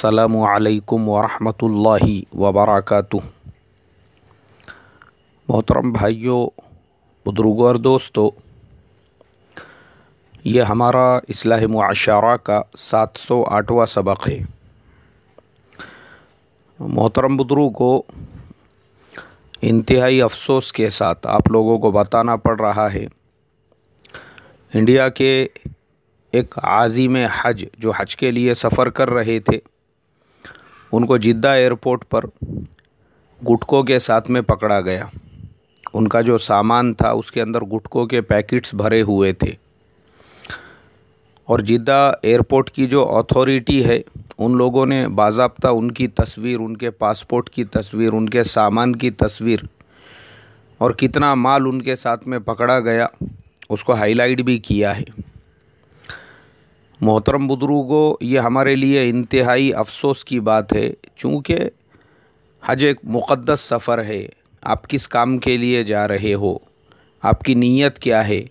अस्सलामु अलैकुम वरहमतुल्लाहि वबरकातुह। मोहतरम भाइयों, बुजुर्गों और दोस्तों, ये हमारा इस्लाह मुआशरा का 708वां सबक है। मोहतरम बुजुर्गों, इंतहाई अफसोस के साथ आप लोगों को बताना पड़ रहा है, इंडिया के एक आज़िम हज जो हज के लिए सफ़र कर रहे थे, उनको जिद्दा एयरपोर्ट पर गुटखों के साथ में पकड़ा गया। उनका जो सामान था उसके अंदर गुटखों के पैकेट्स भरे हुए थे और जिद्दा एयरपोर्ट की जो अथॉरिटी है उन लोगों ने बाज़ाब्ता उनकी तस्वीर, उनके पासपोर्ट की तस्वीर, उनके सामान की तस्वीर और कितना माल उनके साथ में पकड़ा गया उसको हाईलाइट भी किया है। मोहतरम बुजुर्गों, ये हमारे लिए इंतहाई अफसोस की बात है, चूँकि हज एक मुक़द्दस सफ़र है। आप किस काम के लिए जा रहे हो, आपकी नीयत क्या है,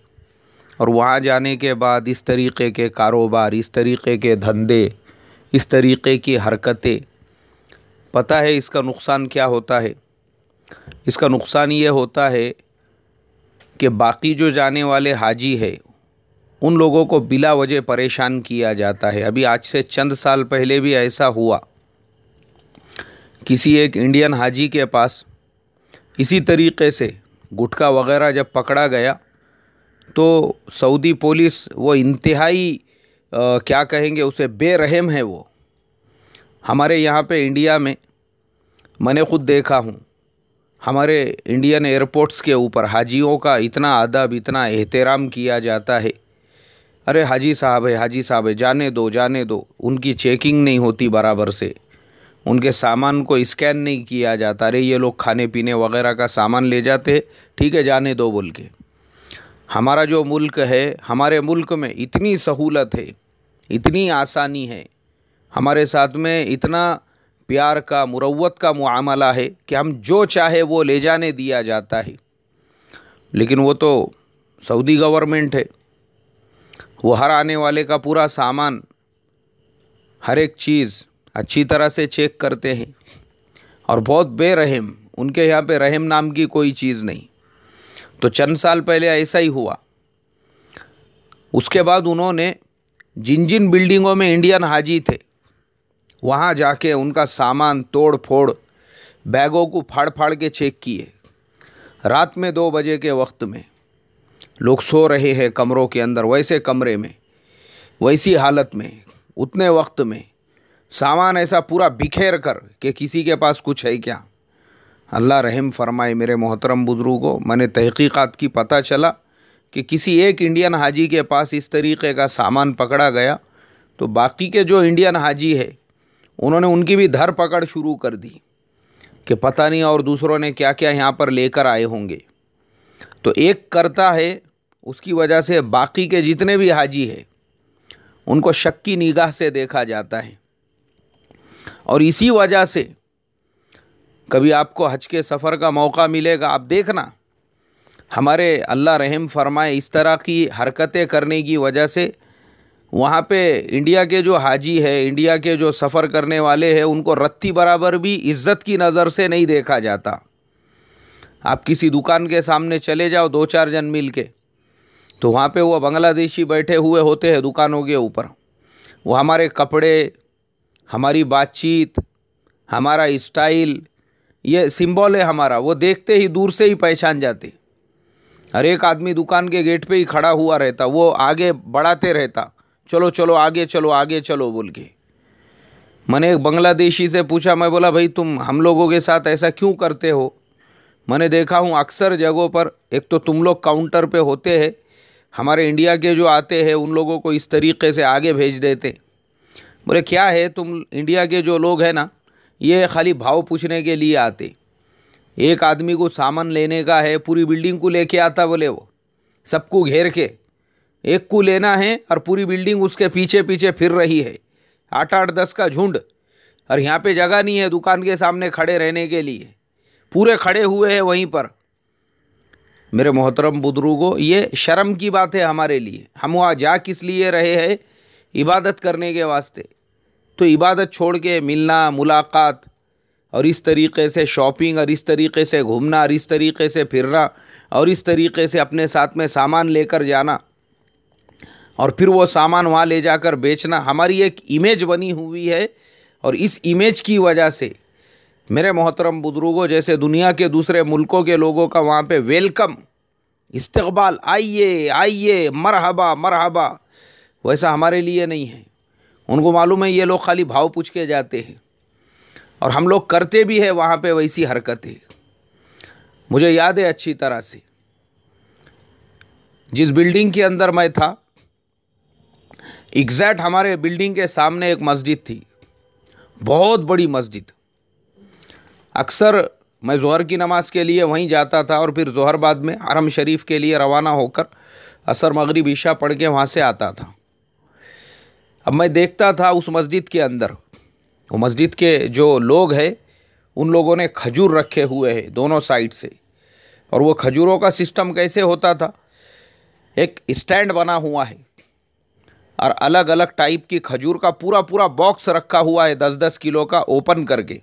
और वहाँ जाने के बाद इस तरीक़े के कारोबार, इस तरीक़े के धंधे, इस तरीक़े की हरकतें, पता है इसका नुकसान क्या होता है? इसका नुकसान ये होता है कि बाकी जो जाने वाले हाजी है उन लोगों को बिला वजह परेशान किया जाता है। अभी आज से चंद साल पहले भी ऐसा हुआ, किसी एक इंडियन हाजी के पास इसी तरीक़े से गुटखा वगैरह जब पकड़ा गया तो सऊदी पुलिस वो इंतहाई क्या कहेंगे उसे, बेरहम है वो। हमारे यहाँ पे इंडिया में मैंने ख़ुद देखा हूँ, हमारे इंडियन एयरपोर्ट्स के ऊपर हाजियों का इतना अदब, इतना एहतराम किया जाता है। अरे हाजी साहब है, हाजी साहब है, जाने दो जाने दो। उनकी चेकिंग नहीं होती बराबर से, उनके सामान को स्कैन नहीं किया जाता। अरे ये लोग खाने पीने वगैरह का सामान ले जाते, ठीक है जाने दो बोल के। हमारा जो मुल्क है, हमारे मुल्क में इतनी सहूलत है, इतनी आसानी है, हमारे साथ में इतना प्यार का, मुरव्वत का मुआमला है कि हम जो चाहे वो ले जाने दिया जाता है। लेकिन वो तो सऊदी गवर्नमेंट है, वो हर आने वाले का पूरा सामान, हर एक चीज़ अच्छी तरह से चेक करते हैं और बहुत बेरहम, उनके यहाँ पे रहम नाम की कोई चीज़ नहीं। तो चंद साल पहले ऐसा ही हुआ। उसके बाद उन्होंने जिन जिन बिल्डिंगों में इंडियन हाजी थे वहाँ जाके उनका सामान तोड़ फोड़, बैगों को फाड़ फाड़ के चेक किए। रात में 2 बजे के वक्त में लोग सो रहे हैं कमरों के अंदर, वैसे कमरे में, वैसी हालत में, उतने वक्त में सामान ऐसा पूरा बिखेर कर कि किसी के पास कुछ है क्या। अल्लाह रहम फरमाए मेरे मोहतरम बुजुर्गों, मैंने तहकीकात की पता चला कि किसी एक इंडियन हाजी के पास इस तरीक़े का सामान पकड़ा गया तो बाकी के जो इंडियन हाजी है उन्होंने उनकी भी धर पकड़ शुरू कर दी कि पता नहीं और दूसरों ने क्या क्या यहाँ पर लेकर आए होंगे। तो एक करता है, उसकी वजह से बाकी के जितने भी हाजी हैं उनको शक की निगाह से देखा जाता है। और इसी वजह से कभी आपको हज के सफ़र का मौका मिलेगा, आप देखना, हमारे अल्लाह रहम फरमाए इस तरह की हरकतें करने की वजह से वहाँ पे इंडिया के जो हाजी है, इंडिया के जो सफ़र करने वाले हैं, उनको रत्ती बराबर भी इज़्ज़त की नज़र से नहीं देखा जाता। आप किसी दुकान के सामने चले जाओ 2-4 जन मिल के, तो वहाँ पे वो बांग्लादेशी बैठे हुए होते हैं दुकानों के ऊपर। वो हमारे कपड़े, हमारी बातचीत, हमारा स्टाइल, ये सिंबल है हमारा, वो देखते ही दूर से ही पहचान जाते। हर एक आदमी दुकान के गेट पे ही खड़ा हुआ रहता, वो आगे बढ़ाते रहता, चलो चलो आगे चलो, आगे चलो बोल के। मैंने एक बांग्लादेशी से पूछा, मैं बोला भाई तुम हम लोगों के साथ ऐसा क्यों करते हो? मैंने देखा हूँ अक्सर जगहों पर, एक तो तुम लोग काउंटर पे होते हैं, हमारे इंडिया के जो आते हैं उन लोगों को इस तरीक़े से आगे भेज देते। बोले क्या है, तुम इंडिया के जो लोग हैं ना, ये खाली भाव पूछने के लिए आते। एक आदमी को सामान लेने का है, पूरी बिल्डिंग को लेके आता, बोले वो सबको घेर के, एक को लेना है और पूरी बिल्डिंग उसके पीछे पीछे फिर रही है, 8-8, 10 का झुंड। और यहाँ पे जगह नहीं है दुकान के सामने खड़े रहने के लिए, पूरे खड़े हुए हैं वहीं पर। मेरे मोहतरम बुजुर्गों, ये शर्म की बात है हमारे लिए। हम वहाँ जा किस लिए रहे हैं? इबादत करने के वास्ते। तो इबादत छोड़ के मिलना, मुलाकात और इस तरीक़े से शॉपिंग और इस तरीक़े से घूमना और इस तरीक़े से फिरना और इस तरीक़े से अपने साथ में सामान लेकर जाना और फिर वो सामान वहाँ ले जाकर बेचना, हमारी एक इमेज बनी हुई है। और इस इमेज की वजह से मेरे मोहतरम बुजुर्गों, जैसे दुनिया के दूसरे मुल्कों के लोगों का वहाँ पे वेलकम, इस्तकबाल, आइए आइए, मरहबा मरहबा, वैसा हमारे लिए नहीं है। उनको मालूम है ये लोग खाली भाव पूछ के जाते हैं और हम लोग करते भी हैं वहाँ पे वैसी हरकतें। मुझे याद है अच्छी तरह से, जिस बिल्डिंग के अंदर मैं था, एग्जैक्ट हमारे बिल्डिंग के सामने एक मस्जिद थी, बहुत बड़ी मस्जिद। अक्सर मैं ज़ोहर की नमाज़ के लिए वहीं जाता था और फिर ज़ोहर बाद में हरम शरीफ के लिए रवाना होकर असर मगरिब ईशा पढ़ के वहाँ से आता था। अब मैं देखता था उस मस्जिद के अंदर, वो मस्जिद के जो लोग हैं उन लोगों ने खजूर रखे हुए हैं दोनों साइड से। और वो खजूरों का सिस्टम कैसे होता था, एक स्टैंड बना हुआ है और अलग अलग टाइप की खजूर का पूरा पूरा बॉक्स रखा हुआ है, 10-10 किलो का ओपन करके।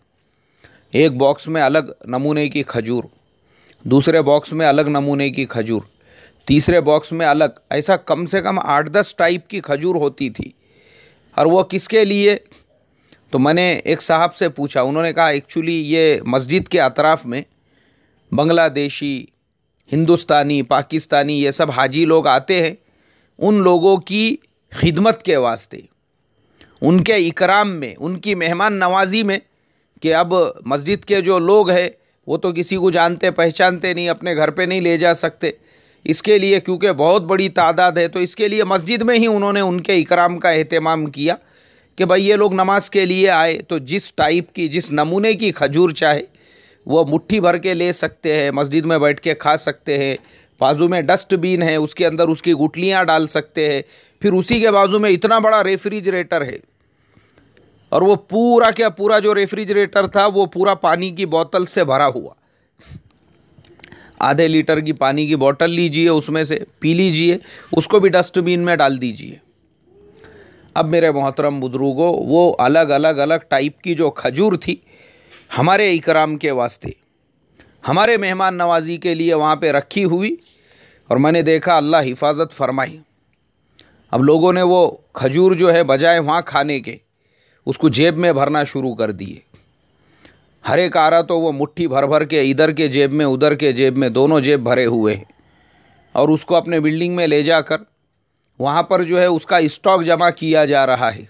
एक बॉक्स में अलग नमूने की खजूर, दूसरे बॉक्स में अलग नमूने की खजूर, तीसरे बॉक्स में अलग, ऐसा कम से कम 8-10 टाइप की खजूर होती थी। और वो किसके लिए, तो मैंने एक साहब से पूछा, उन्होंने कहा एक्चुअली ये मस्जिद के अतराफ़ में बांग्लादेशी, हिंदुस्तानी, पाकिस्तानी ये सब हाजी लोग आते हैं, उन लोगों की खिदमत के वास्ते, उनके इकराम में, उनकी मेहमान नवाजी में, कि अब मस्जिद के जो लोग हैं वो तो किसी को जानते पहचानते नहीं, अपने घर पे नहीं ले जा सकते, इसके लिए क्योंकि बहुत बड़ी तादाद है तो इसके लिए मस्जिद में ही उन्होंने उनके इकराम का एहतमाम किया कि भाई ये लोग नमाज के लिए आए तो जिस टाइप की, जिस नमूने की खजूर चाहे वो मुट्ठी भर के ले सकते हैं, मस्जिद में बैठ के खा सकते हैं। बाजू में डस्टबिन है, उसके अंदर उसकी गुठलियाँ डाल सकते हैं। फिर उसी के बाजू में इतना बड़ा रेफ्रिजरेटर है और वो पूरा क्या पूरा जो रेफ्रिजरेटर था वो पूरा पानी की बोतल से भरा हुआ। आधे लीटर की पानी की बोतल लीजिए, उसमें से पी लीजिए, उसको भी डस्टबिन में डाल दीजिए। अब मेरे मोहतरम बुजुर्गों, वो अलग अलग अलग टाइप की जो खजूर थी हमारे इकराम के वास्ते, हमारे मेहमान नवाजी के लिए वहाँ पे रखी हुई, और मैंने देखा अल्लाह हिफाजत फरमाई। अब लोगों ने वो खजूर जो है बजाय वहाँ खाने के उसको जेब में भरना शुरू कर दिए। हर एक आ रहा तो वो मुट्ठी भर भर के इधर के जेब में उधर के जेब में, दोनों जेब भरे हुए हैं, और उसको अपने बिल्डिंग में ले जाकर वहाँ पर जो है उसका स्टॉक जमा किया जा रहा है।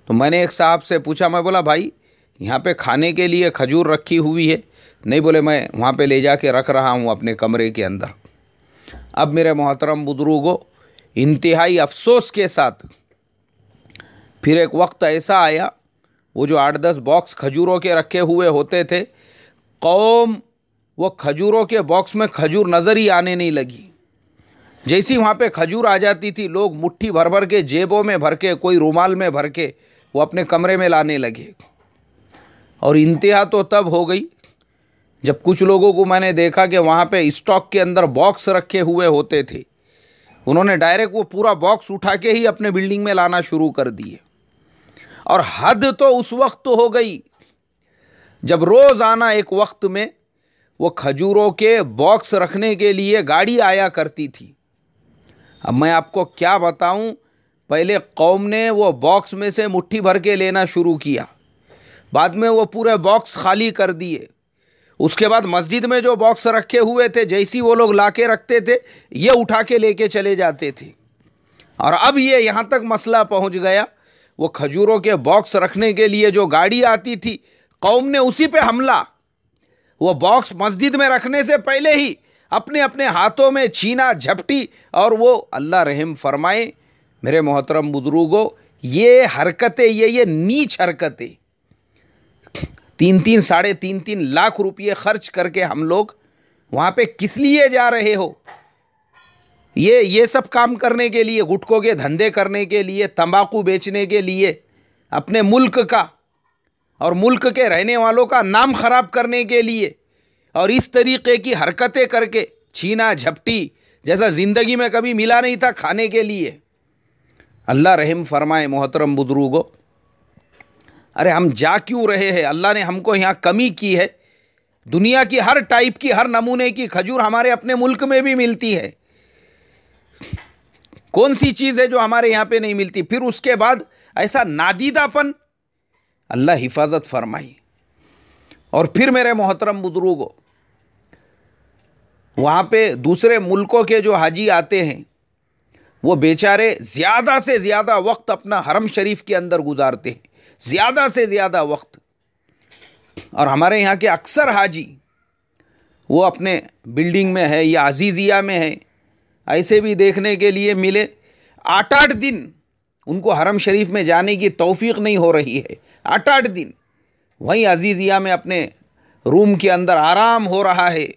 तो मैंने एक साहब से पूछा, मैं बोला भाई यहाँ पे खाने के लिए खजूर रखी हुई है? नहीं, बोले मैं वहाँ पे ले जाके रख रहा हूँ अपने कमरे के अंदर। अब मेरे मोहतरम बुजुर्गों, इंतहाई अफसोस के साथ फिर एक वक्त ऐसा आया, वो जो 8-10 बॉक्स खजूरों के रखे हुए होते थे, कौम वो खजूरों के बॉक्स में खजूर नज़र ही आने नहीं लगी। जैसी वहाँ पे खजूर आ जाती थी, लोग मुट्ठी भर भर के जेबों में भर के, कोई रुमाल में भर के वो अपने कमरे में लाने लगे। और इंतहा तो तब हो गई जब कुछ लोगों को मैंने देखा कि वहाँ पे स्टॉक के अंदर बॉक्स रखे हुए होते थे, उन्होंने डायरेक्ट वो पूरा बॉक्स उठा के ही अपने बिल्डिंग में लाना शुरू कर दिए। और हद तो उस वक्त हो गई जब रोज़ाना एक वक्त में वो खजूरों के बॉक्स रखने के लिए गाड़ी आया करती थी। अब मैं आपको क्या बताऊं, पहले कौम ने वो बॉक्स में से मुट्ठी भर के लेना शुरू किया, बाद में वो पूरे बॉक्स खाली कर दिए। उसके बाद मस्जिद में जो बॉक्स रखे हुए थे, जैसी वो लोग ला के रखते थे, ये उठा के लेके चले जाते थे। और अब ये यहाँ तक मसला पहुँच गया, वो खजूरों के बॉक्स रखने के लिए जो गाड़ी आती थी, कौम ने उसी पे हमला, वो बॉक्स मस्जिद में रखने से पहले ही अपने अपने हाथों में छीना झपटी। और वो अल्लाह रहम फरमाए मेरे मोहतरम बुजुर्गों, ये हरकतें, ये नीच हरकतें, 3-3 साढ़े 3-3 लाख रुपये खर्च करके हम लोग वहाँ पे किस लिए जा रहे हो? ये सब काम करने के लिए, गुटखों के धंधे करने के लिए, तंबाकू बेचने के लिए, अपने मुल्क का और मुल्क के रहने वालों का नाम खराब करने के लिए, और इस तरीके की हरकतें करके छीना झपटी जैसा ज़िंदगी में कभी मिला नहीं था खाने के लिए। अल्लाह रहम फरमाए मोहतरम बुजुर्गों, अरे हम जा क्यों रहे हैं? अल्लाह ने हमको यहाँ कमी की है। दुनिया की हर टाइप की, हर नमूने की खजूर हमारे अपने मुल्क में भी मिलती है। कौन सी चीज़ है जो हमारे यहाँ पे नहीं मिलती? फिर उसके बाद ऐसा नादीदापन, अल्लाह हिफाजत फरमाई। और फिर मेरे मोहतरम बुजुर्गों, वहाँ पे दूसरे मुल्कों के जो हाजी आते हैं वो बेचारे ज़्यादा से ज़्यादा वक्त अपना हरम शरीफ के अंदर गुजारते हैं, ज़्यादा से ज़्यादा वक्त। और हमारे यहाँ के अक्सर हाजी वो अपने बिल्डिंग में है या अजीज़िया में है, ऐसे भी देखने के लिए मिले। 8-8 दिन उनको हरम शरीफ में जाने की तौफीक नहीं हो रही है। 8-8 दिन वहीं अजीज़िया में अपने रूम के अंदर आराम हो रहा है,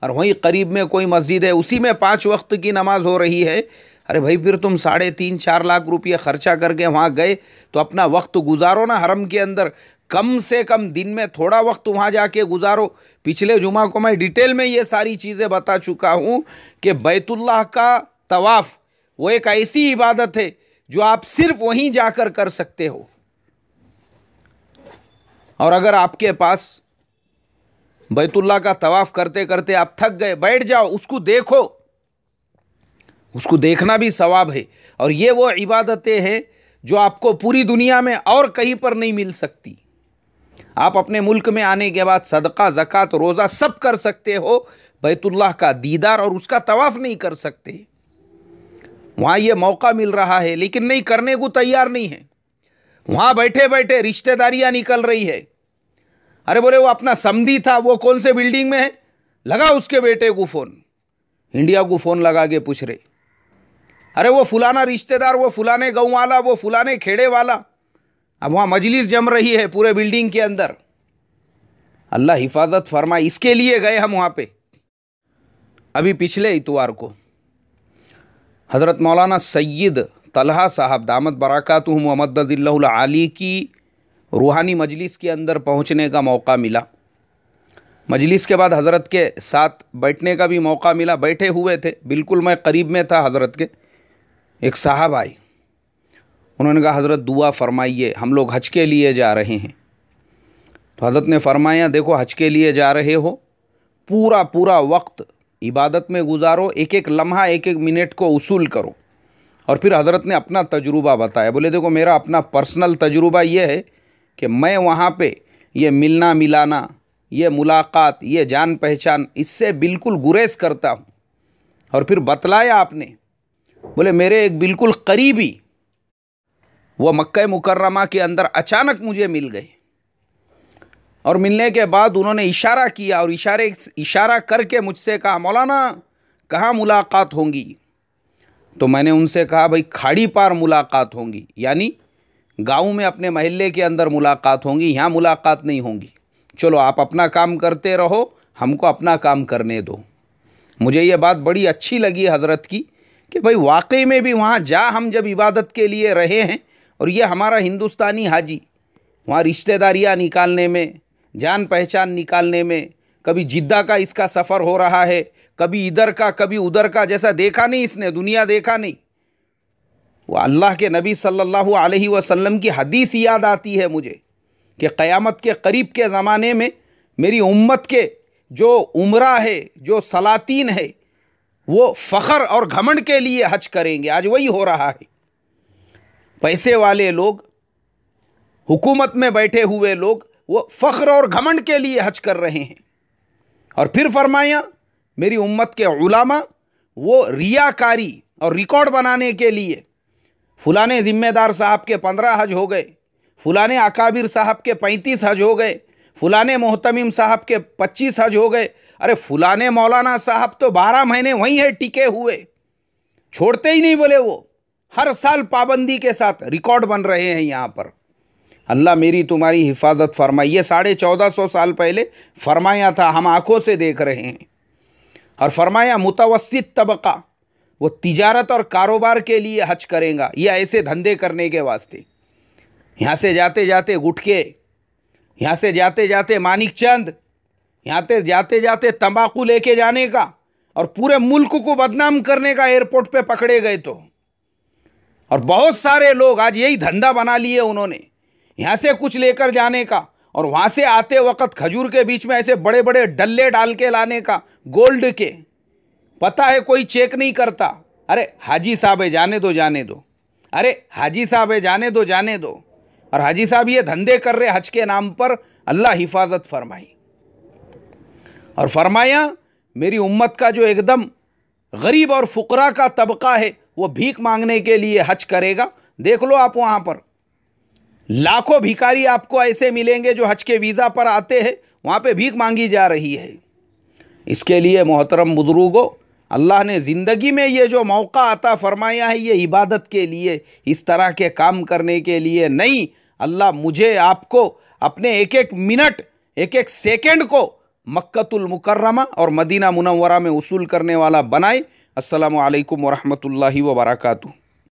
और वहीं करीब में कोई मस्जिद है, उसी में 5 वक्त की नमाज हो रही है। अरे भाई, फिर तुम 3.5-4 लाख रुपये खर्चा करके वहाँ गए तो अपना वक्त गुजारो ना हरम के अंदर। कम से कम दिन में थोड़ा वक्त वहाँ जाके गुजारो। पिछले जुमा को मैं डिटेल में ये सारी चीज़ें बता चुका हूँ कि बैतुल्लाह का तवाफ़ वो एक ऐसी इबादत है जो आप सिर्फ वहीं जाकर कर सकते हो। और अगर आपके पास बैतुल्लाह का तवाफ़ करते करते आप थक गए, बैठ जाओ, उसको देखो, उसको देखना भी सवाब है। और ये वो इबादतें हैं जो आपको पूरी दुनिया में और कहीं पर नहीं मिल सकती। आप अपने मुल्क में आने के बाद सदका, ज़कात, रोज़ा सब कर सकते हो, बैतुल्लाह का दीदार और उसका तवाफ़ नहीं कर सकते। वहाँ ये मौका मिल रहा है लेकिन नहीं करने को तैयार नहीं है। वहाँ बैठे बैठे रिश्तेदारियाँ निकल रही है। अरे बोले वो अपना समधी था, वो कौन से बिल्डिंग में है, लगा उसके बेटे को फ़ोन, इंडिया को फ़ोन लगा के पूछ रहे, अरे वो फुलाना रिश्तेदार, वो फुलाने गाँव वाला, वो फुलाने खेड़े वाला। अब वहाँ मजलिस जम रही है पूरे बिल्डिंग के अंदर। अल्लाह हिफाजत फरमाए। इसके लिए गए हम वहाँ पे। अभी पिछले इतवार को हज़रत मौलाना सैयद तलहा साहब दामत बरकातुहुम व मद्ददिल्लाहुल आली की रूहानी मजलिस के अंदर पहुँचने का मौका मिला। मजलिस के बाद हज़रत के साथ बैठने का भी मौका मिला। बैठे हुए थे, बिल्कुल मैं करीब में था हज़रत के। एक साहब आए, उन्होंने कहा हज़रत दुआ फरमाइए, हम लोग हज के लिए जा रहे हैं। तो हज़रत ने फरमाया, देखो हज के लिए जा रहे हो, पूरा पूरा वक्त इबादत में गुजारो, एक एक लम्हा, एक एक मिनट को उसूल करो। और फिर हज़रत ने अपना तजुर्बा बताया। बोले देखो, मेरा अपना पर्सनल तजुर्बा ये है कि मैं वहाँ पे ये मिलना मिलाना, ये मुलाकात, ये जान पहचान, इससे बिल्कुल गुरेज करता हूँ। और फिर बतलाया आपने, बोले मेरे एक बिल्कुल करीबी वो मक्का मुकर्रमा के अंदर अचानक मुझे मिल गए, और मिलने के बाद उन्होंने इशारा किया और इशारा करके मुझसे कहा, मौलाना कहाँ मुलाकात होंगी? तो मैंने उनसे कहा, भाई खाड़ी पार मुलाकात होंगी, यानी गाँव में अपने महल्ले के अंदर मुलाकात होंगी, यहाँ मुलाकात नहीं होंगी। चलो आप अपना काम करते रहो, हमको अपना काम करने दो। मुझे ये बात बड़ी अच्छी लगी हज़रत की कि भाई वाकई में भी वहाँ हम जब इबादत के लिए रहे हैं, और ये हमारा हिंदुस्तानी हाजी वहाँ रिश्तेदारियाँ निकालने में, जान पहचान निकालने में, कभी जिद्दा का इसका सफ़र हो रहा है, कभी इधर का कभी उधर का, जैसा देखा नहीं इसने, दुनिया देखा नहीं। वो अल्लाह के नबी सल्लल्लाहु अलैहि वसल्लम की हदीस याद आती है मुझे कि क़यामत के करीब के ज़माने में मेरी उम्मत के जो उमरा है, जो सलातीन है, वो फ़ख्र और घमंड के लिए हज करेंगे। आज वही हो रहा है। पैसे वाले लोग, हुकूमत में बैठे हुए लोग, वो फ़ख्र और घमंड के लिए हज कर रहे हैं। और फिर फरमाया, मेरी उम्मत के उलामा वो रियाकारी और रिकॉर्ड बनाने के लिए, फुलाने ज़िम्मेदार साहब के 15 हज हो गए, फुलाने अकाबिर साहब के 35 हज हो गए, फुलाने मोहतमिम साहब के 25 हज हो गए। अरे फुलाने मौलाना साहब तो 12 महीने वहीं है टिके हुए, छोड़ते ही नहीं। बोले वो हर साल पाबंदी के साथ रिकॉर्ड बन रहे हैं यहाँ पर। अल्लाह मेरी तुम्हारी हिफाजत फरमाई। ये 1450 साल पहले फरमाया था, हम आंखों से देख रहे हैं। और फरमाया मुतवस्सित तबका वो तिजारत और कारोबार के लिए हज करेगा, ये ऐसे धंधे करने के वास्ते। यहाँ से जाते जाते गुटके, यहाँ से जाते जाते मानिक चंद, यहाँ से जाते जाते तंबाकू लेके जाने का और पूरे मुल्क को बदनाम करने का एयरपोर्ट पे पकड़े गए तो। और बहुत सारे लोग आज यही धंधा बना लिए उन्होंने यहाँ से कुछ लेकर जाने का और वहाँ से आते वक्त खजूर के बीच में ऐसे बड़े बड़े डल्ले डाल के लाने का गोल्ड के, पता है कोई चेक नहीं करता। अरे हाजी साहब है, जाने दो जाने दो, अरे हाजी साहब है, जाने दो जाने दो। और हाजी साहब ये धंधे कर रहे हज के नाम पर, अल्लाह हिफाजत फरमाई। और फरमाया मेरी उम्मत का जो एकदम गरीब और फुकरा का तबका है वो भीख मांगने के लिए हज करेगा। देख लो आप, वहाँ पर लाखों भिखारी आपको ऐसे मिलेंगे जो हज के वीज़ा पर आते हैं, वहाँ पे भीख मांगी जा रही है। इसके लिए मोहतरम बुजुर्गों, अल्लाह ने ज़िंदगी में ये जो मौका अता फरमाया है ये इबादत के लिए, इस तरह के काम करने के लिए नहीं। अल्लाह मुझे आपको अपने एक एक मिनट, एक एक सेकंड को मक्कतुल मुकर्रमा और मदीना मुनव्वरा में उसूल करने वाला बनाए। अस्सलामु अलैकुम व रहमतुल्लाहि व बरकातुहू।